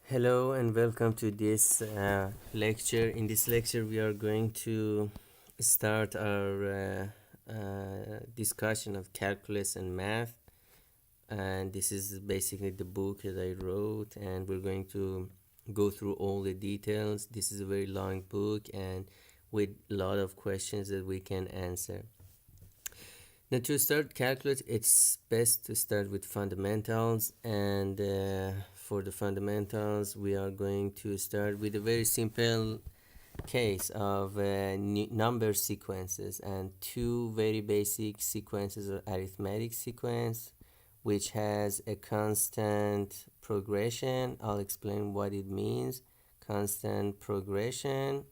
Hello and welcome to this lecture. In this lecture, we are going to start our discussion of calculus and math. And this is basically the book that I wrote, and we're going to go through all the details. This is a very long book and with a lot of questions that we can answer. Now, to start calculus, it's best to start with fundamentals, and for the fundamentals, we are going to start with a very simple case of number sequences and two very basic sequences of arithmetic sequence, which has a constant progression. I'll explain what it means. Constant progression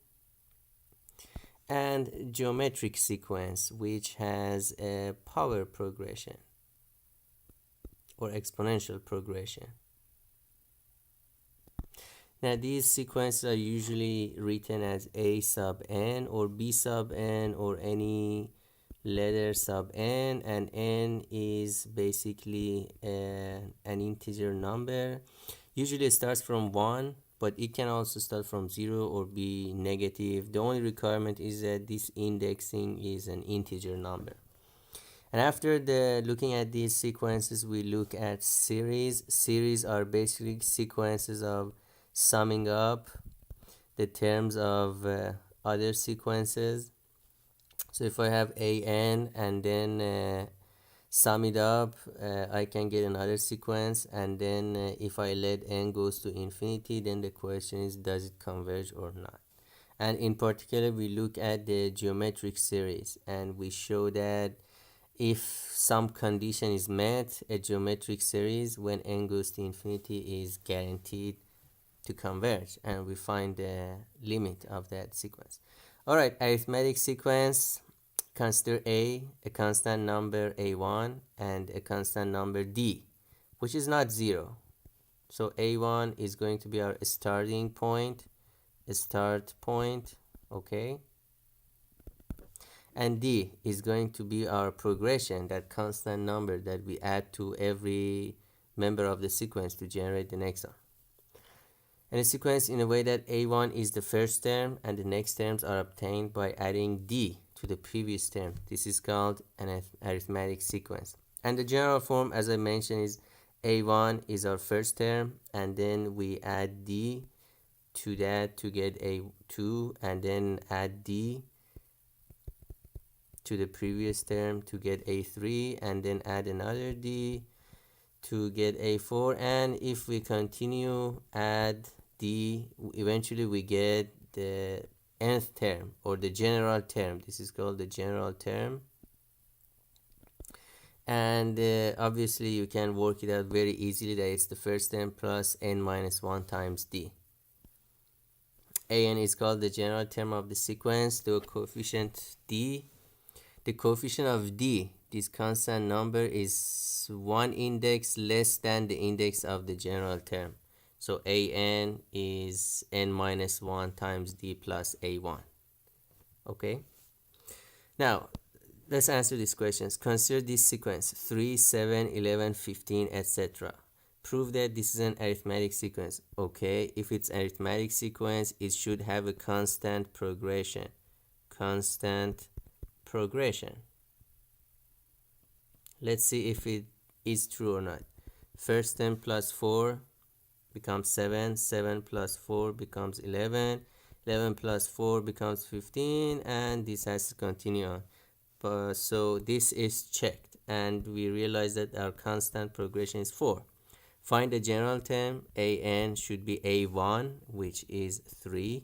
and geometric sequence, which has a power progression or exponential progression. Now, these sequences are usually written as a sub n or b sub n or any letter sub n, and n is basically an integer number. Usually it starts from 1, but it can also start from 0 or be negative. The only requirement is that this indexing is an integer number. And after looking at these sequences, we look at series. Series are basically sequences of summing up the terms of other sequences. So if I have an and then sum it up, I can get another sequence, and then if I let n goes to infinity, then the question is, does it converge or not? And in particular, we look at the geometric series, and we show that if some condition is met, a geometric series when n goes to infinity is guaranteed to converge, and we find the limit of that sequence. All right, arithmetic sequence. Consider a constant number a1 and a constant number d, which is not 0. So a1 is going to be our starting point, okay? And d is going to be our progression, that constant number that we add to every member of the sequence to generate the next one. And a sequence in a way that a1 is the first term and the next terms are obtained by adding d to the previous term. This is called an arithmetic sequence. And the general form, as I mentioned, is a1 is our first term, and then we add d to that to get a2, and then add d to the previous term to get a3, and then add another d to get a4, and if we continue add d, eventually we get the nth term or the general term. This is called the general term, and obviously you can work it out very easily that it's the first term plus n minus 1 times d. An is called the general term of the sequence. The coefficient d, the coefficient of d, this constant number, is one index less than the index of the general term. So an is n minus 1 times d plus a1. Okay? Now, let's answer these questions. Consider this sequence 3, 7, 11, 15, etc. Prove that this is an arithmetic sequence. Okay, if it's arithmetic sequence, it should have a constant progression. Constant progression. Let's see if it is true or not. First term plus 4 becomes 7, 7 plus 4 becomes 11, 11 plus 4 becomes 15, and this has to continue on. So this is checked, and we realize that our constant progression is 4. Find the general term. An should be a1, which is 3,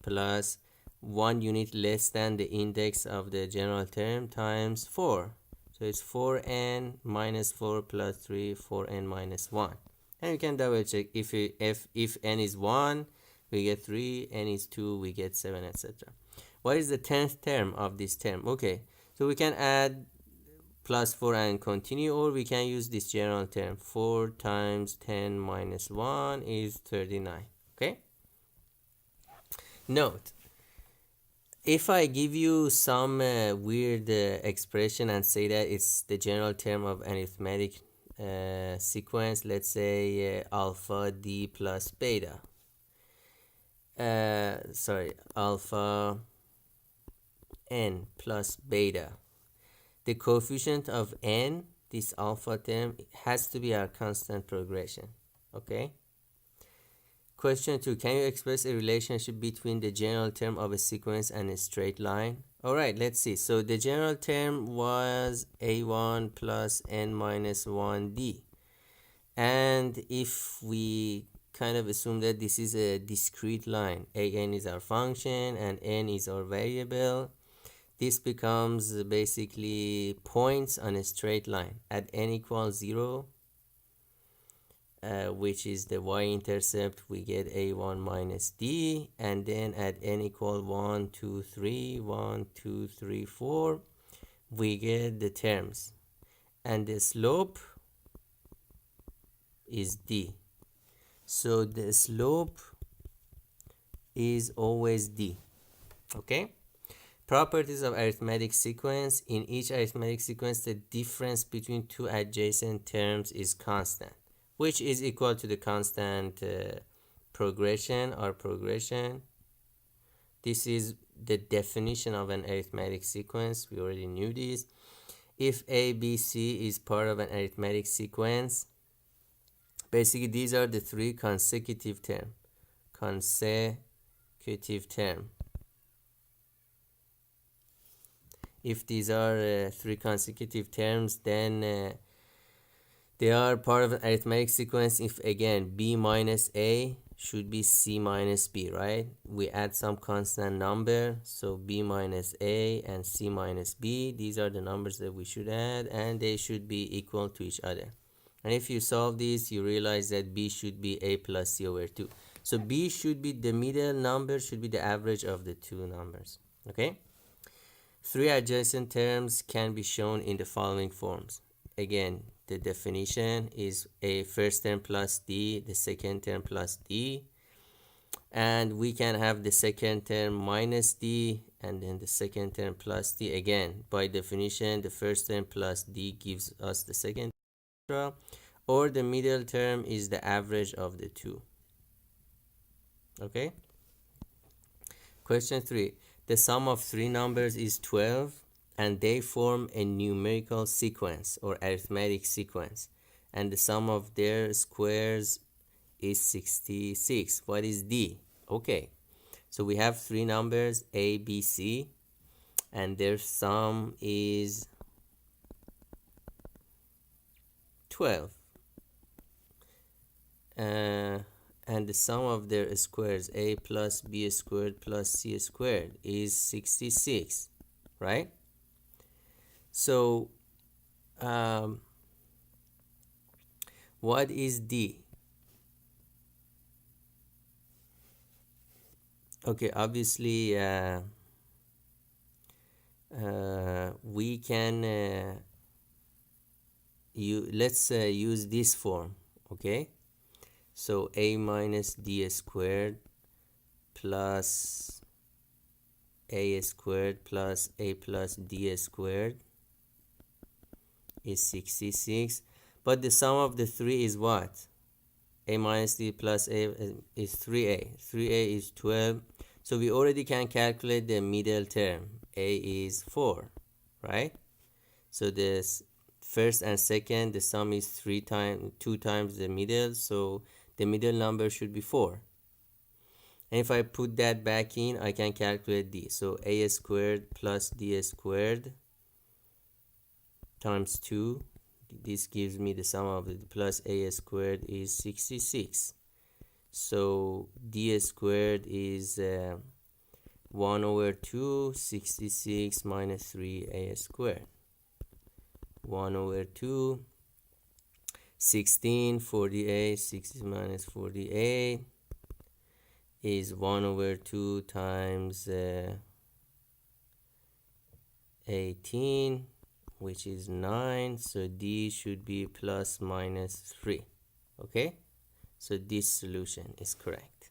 plus 1 unit less than the index of the general term times 4. So it's 4n minus 4 plus 3, 4n minus 1. And we can double check. If n is 1, we get 3, n is 2, we get 7, etc. What is the 10th term of this term? Okay, so we can add plus 4 and continue, or we can use this general term. 4 times 10 minus 1 is 39. Okay? Note, if I give you some weird expression and say that it's the general term of arithmetic sequence, let's say alpha d plus beta. Sorry, alpha n plus beta. The coefficient of n, this alpha term, has to be our constant progression. Okay. Question 2. Can you express a relationship between the general term of a sequence and a straight line? Alright, let's see. So the general term was a1 plus n minus 1d. And if we kind of assume that this is a discrete line, an is our function and n is our variable, this becomes basically points on a straight line. At n equals 0, which is the y-intercept, we get a1 minus d, and then at n equal 1, 2, 3, 1, 2, 3, 4, we get the terms, and the slope is d. So the slope is always d. Okay. Properties of arithmetic sequence. In each arithmetic sequence, the difference between two adjacent terms is constant, which is equal to the constant progression or progression. This is the definition of an arithmetic sequence. We already knew this. If A, B, C is part of an arithmetic sequence, basically these are the three consecutive terms. If these are three consecutive terms, then they are part of an arithmetic sequence. If again b minus a should be c minus b, right? We add some constant number, so b minus a and c minus b, these are the numbers that we should add, and they should be equal to each other. And if you solve this, you realize that b should be a plus c over 2. So b should be the middle number, should be the average of the two numbers. Okay. Three adjacent terms can be shown in the following forms. Again, the definition is a first term plus d, the second term plus d, and we can have the second term minus d and then the second term plus d. Again, by definition, the first term plus d gives us the second term, or the middle term is the average of the two. Okay. Question 3. The sum of three numbers is 12, and they form a numerical sequence or arithmetic sequence, and the sum of their squares is 66. What is d? Okay, so we have three numbers a, b, c, and their sum is 12. And the sum of their squares, a plus b squared plus c squared, is 66, right? So what is d? Okay, obviously we can let's use this form. Okay, so a minus d squared plus a squared plus a plus d squared is 66, but the sum of the three is what? A minus d plus a is 3a. 3a is 12, so we already can calculate the middle term. A is 4, right? So this first and second, the sum is 2 times the middle, so the middle number should be 4. And if I put that back in, I can calculate d. So a squared plus d squared times 2, this gives me the sum of it plus a squared is 66. So d squared is 1 over 2, 66 minus 3a squared. 1 over 2, 16, 48, 60 minus 48 is 1 over 2 times 18, which is 9. So d should be plus minus 3. Okay, so this solution is correct.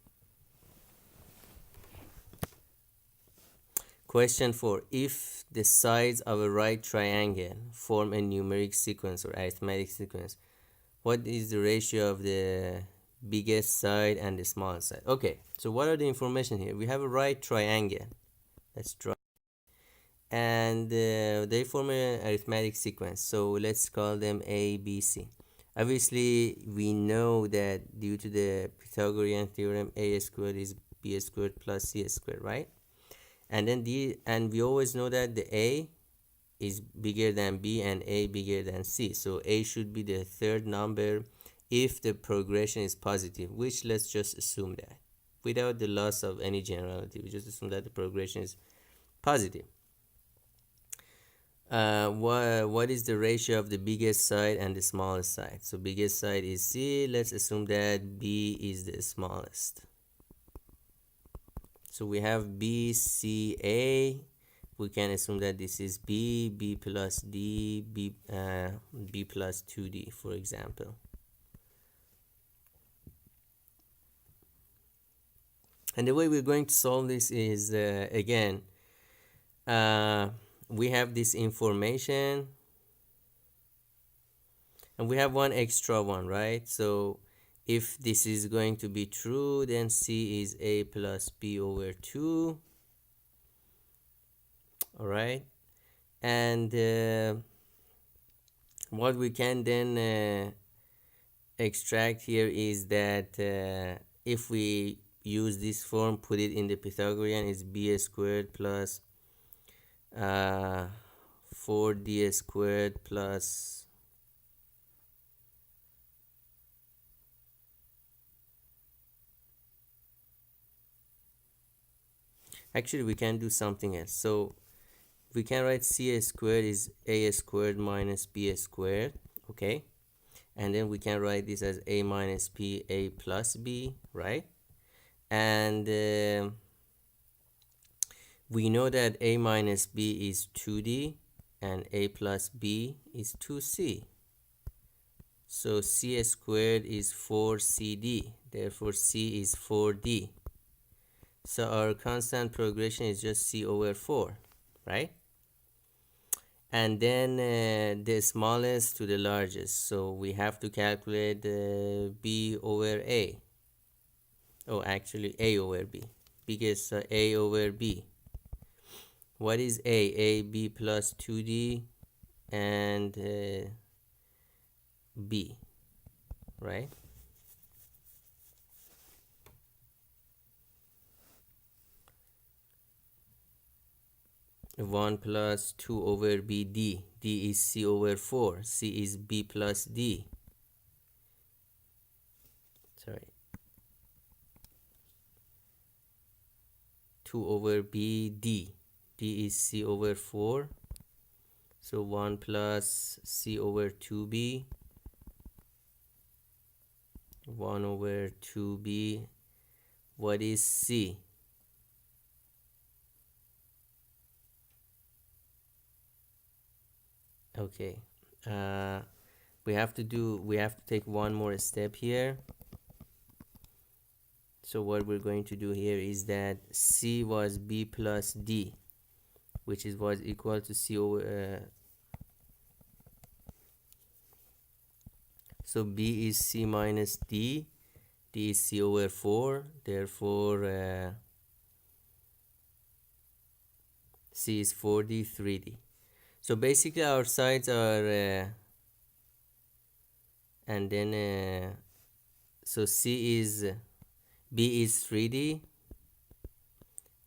Question 4. If the sides of a right triangle form a numeric sequence or arithmetic sequence, What is the ratio of the biggest side and the smallest side? Okay, so what are the information here? We have a right triangle. Let's draw. And they form an arithmetic sequence. So let's call them A, B, C. Obviously, we know that due to the Pythagorean theorem, A squared is B squared plus C squared, right? And then we always know that the A is bigger than B and A bigger than C. So A should be the third number if the progression is positive, which let's just assume that without the loss of any generality. We just assume that the progression is positive. What is the ratio of the biggest side and the smallest side? So biggest side is C. Let's assume that B is the smallest. So we have B, C, A. We can assume that this is B, B plus D, B plus 2D, for example. And the way we're going to solve this is, again, we have this information and we have one extra one, right? So if this is going to be true, then C is A plus B over 2. All right. And what we can then extract here is that if we use this form, put it in the Pythagorean, is B squared plus 4D squared plus actually we can do something else. So we can write C squared is A squared minus B squared, okay? And then we can write this as A minus B, A plus B, right? And we know that A minus B is 2D and A plus B is 2C. So C squared is 4CD, therefore C is 4D. So our constant progression is just C over 4, right? And then the smallest to the largest. So we have to calculate B over A. Oh, actually A over B. Biggest A over B. What is A? A, B plus 2D and B, right? One plus 2 over B, D. D is C over 4. C is B plus D. Sorry. 2 over B, D. D is C over 4. So 1 plus C over 2B. 1 over 2B. What is C? Okay. We have to take one more step here. So what we're going to do here is that C was B plus D, which was equal to C over so B is C minus D. D is C over 4. Therefore, C is 4D, 3D. So basically our sides are, and then, so B is 3D,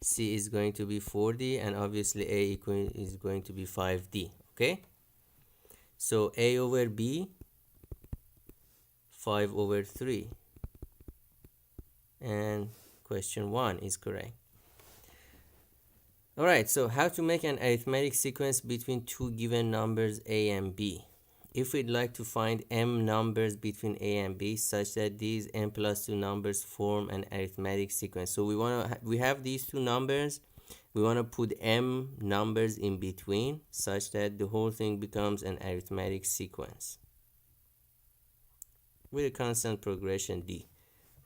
C is going to be 4D, and obviously A is going to be 5D, okay? So A over B, 5 over 3. And question 1 is correct. Alright, so how to make an arithmetic sequence between two given numbers A and B. If we'd like to find m numbers between A and B such that these m plus 2 numbers form an arithmetic sequence. So we have these two numbers. We want to put m numbers in between such that the whole thing becomes an arithmetic sequence with a constant progression D,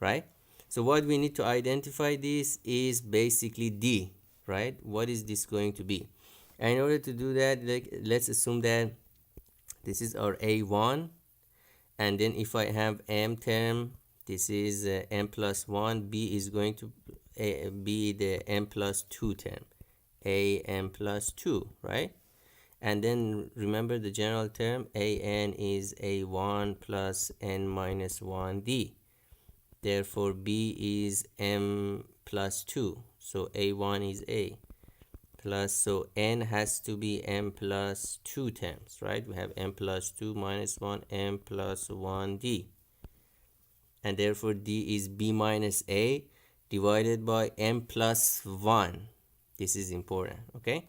right? So what we need to identify this is basically D, right? What is this going to be? And in order to do that, let's assume that this is our A1 and then if I have m term, this is m plus 1, b is going to be the m plus 2 term, a m plus 2, right? And then remember the general term, an is a1 plus n minus 1d. Therefore b is m plus 2, so a1 is a plus, so n has to be m plus 2 terms, right? We have m plus 2 minus 1, m plus 1d, and therefore d is b minus a divided by m plus 1. This is important, okay?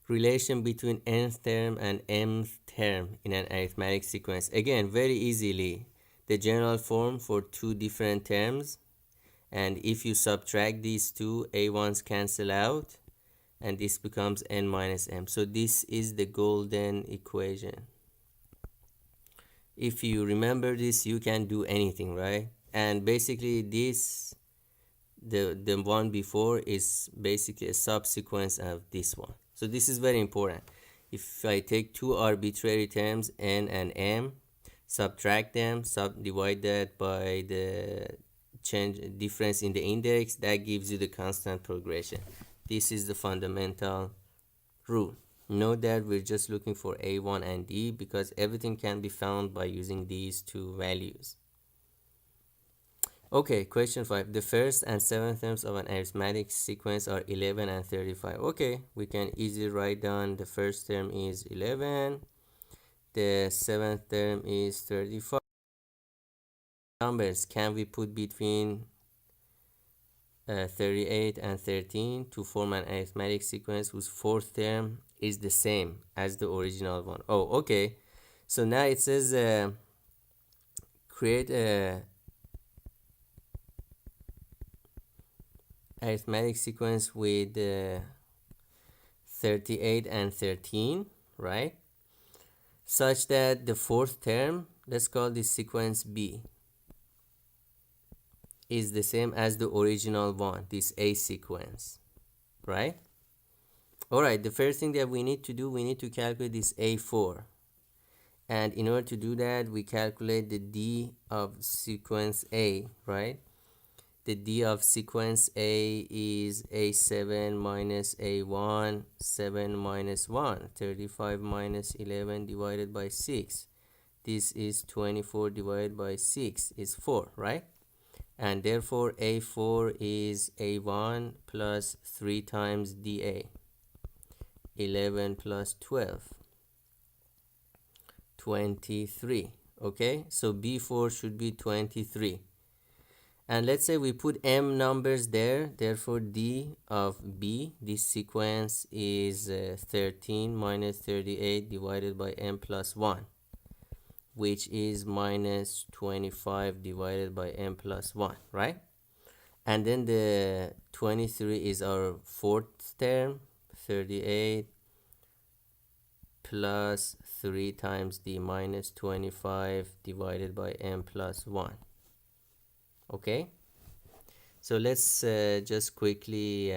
Relation between nth term and mth term in an arithmetic sequence. Again, very easily, the general form for two different terms, and if you subtract these two, a1's cancel out, and this becomes n minus m. So this is the golden equation. If you remember this, you can do anything, right? And basically this, the one before is basically a subsequence of this one. So this is very important. If I take two arbitrary terms, n and m, subtract them, divide that by the change difference in the index, that gives you the constant progression. This is the fundamental rule. Note that we're just looking for a1 and d because everything can be found by using these two values. Okay, question 5. The first and seventh terms of an arithmetic sequence are 11 and 35. Okay, we can easily write down the first term is 11, the seventh term is 35. Numbers can we put between 38 and 13 to form an arithmetic sequence whose fourth term is the same as the original one? Oh, okay. So now it says create a arithmetic sequence with 38 and 13, right? Such that the fourth term, let's call this sequence B, is the same as the original one, this A sequence, right? All right, the first thing that we need to do, we need to calculate this A4. And in order to do that, we calculate the D of sequence A, right? The D of sequence A is A7 minus A1, 7 minus 1, 35 minus 11 divided by 6. This is 24 divided by 6 is 4, right? And therefore A4 is A1 plus 3 times DA, 11 plus 12, 23. Okay, so B4 should be 23. And let's say we put m numbers there, therefore D of B, this sequence is 13 minus 38 divided by m plus 1, which is minus 25 divided by m plus 1, right? And then the 23 is our fourth term, 38 plus 3 times D minus 25 divided by m plus 1. Okay, so let's just quickly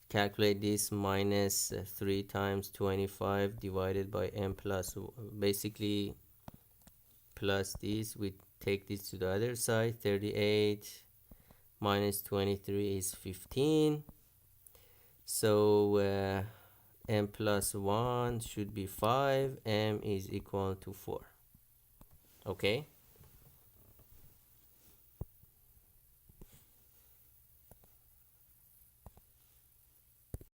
calculate this. Minus 3 times 25 divided by m plus, basically plus this, we take this to the other side, 38 minus 23 is 15, so m plus 1 should be 5, m is equal to 4. Okay,